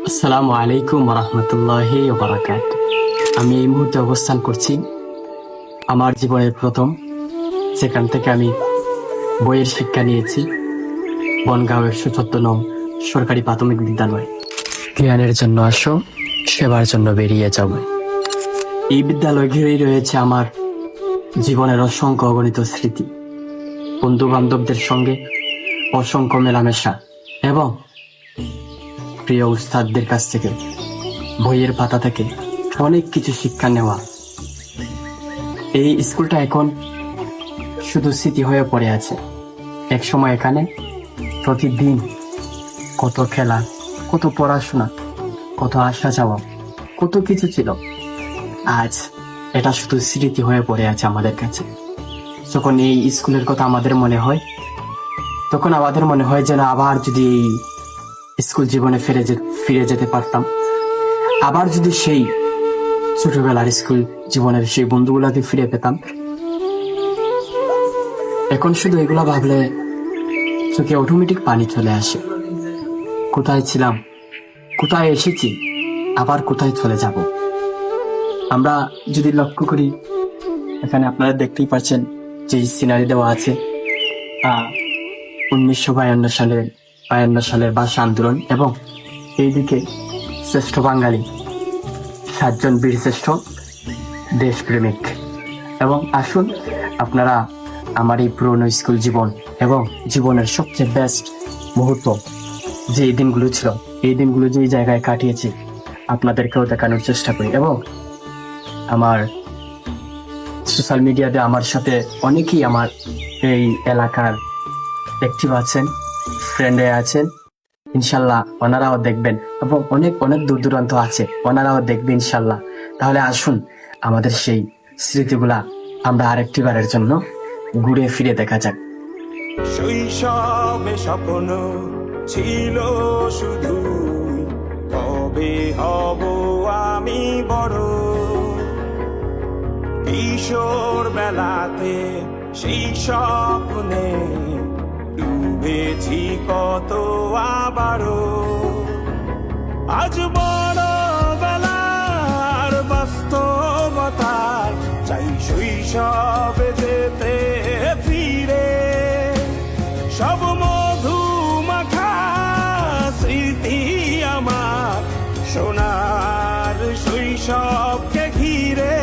আসসালামু আলাইকুম রহমতুল্লাহি ওয়া বারাকাতুহু। আমি এই মুহূর্তে অবস্থান করছি আমার জীবনের প্রথম, সেখান থেকে আমি বইয়ের শিক্ষা নিয়েছি বনগাঁওয়ের সুচোদ্দ সরকারি প্রাথমিক বিদ্যালয়। জ্ঞানের জন্য আসো, সেবার জন্য বেরিয়ে যাবো। এই বিদ্যালয় ঘিরেই রয়েছে আমার জীবনের অসংখ্য অগণিত স্মৃতি, বন্ধু বান্ধবদের সঙ্গে অসংখ্য মেলামেশা এবং প্রিয় উস্তাদদের কাছ থেকে বইয়ের পাতা থেকে অনেক কিছু শিক্ষা নেওয়া। এই স্কুলটা এখন শুধু স্মৃতি হয়ে পড়ে আছে। এক সময় এখানে প্রতিদিন কত খেলা, কত পড়াশোনা, কত আসা যাওয়া, কত কিছু ছিল। আজ এটা শুধু স্মৃতি হয়ে পড়ে আছে আমাদের কাছে। যখন এই স্কুলের কথা আমাদের মনে হয়, তখন আমাদের মনে হয় যেন আবার যদি এই স্কুল জীবনে ফিরে যেতে পারতাম, আবার যদি সেই ছোটবেলার স্কুল জীবনের সেই বন্ধুগুলাকে ফিরে পেতাম। এখন শুধু এগুলা ভাবলে চোখে অটোমেটিক পানি চলে আসে। কোথায় ছিলাম, কোথায় এসেছি, আবার কোথায় চলে যাব। আমরা যদি লক্ষ্য করি, এখানে আপনারা দেখতেই পাচ্ছেন যে সিনারি দেওয়া আছে 1952 সালের ভাষা আন্দোলন, এবং এইদিকে শ্রেষ্ঠ বাঙালি 7 জন বীর শ্রেষ্ঠ দেশপ্রেমিক। এবং আসুন আপনারা আমার এই পুরনো স্কুল জীবন এবং জীবনের সবচেয়ে বেস্ট মুহূর্ত যে দিনগুলো ছিল, এই দিনগুলো যে জায়গায় কাটিয়েছি আপনাদেরকেও দেখানোর চেষ্টা করি। এবং আমার সোশ্যাল মিডিয়াতে আমার সাথে অনেকেই আমার এই এলাকার অ্যাক্টিভ আছেন, ফ্রেন্ডে আছেন। ইনশাল্লাহ ওনারাও দেখবেন, এবং অনেক অনেক দূর দূরান্ত আছে, ওনারাও দেখবেন ইনশাল্লাহ। তাহলে আসুন আমাদের সেই স্মৃতিগুলা আমরা আরেকটি বারের জন্য ঘুরে ফিরে দেখা যাক। শৈশবে স্বপ্ন ছিল শুধু, কবে হব আমি বড়। কিশোর বেলাতে সেই স্বপ্নে ডুবেছি কত আবারও। আজ বড় বেলার বাস্তবতায় চাই শৈশবে যেতে ফিরে। সব মধু মাখা স্মৃতি আমার সোনার শৈশবকে ঘিরে।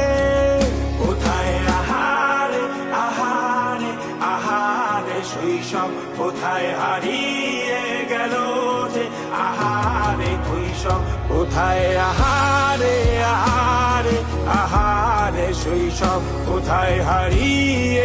কোথায় আহারে আহারে আহারে শৈশব, কোথায় হারিয়ে গেল যে আহারে শৈশব। কোথায় আহারে আহারে আহারে শৈশব, কোথায় হারিয়ে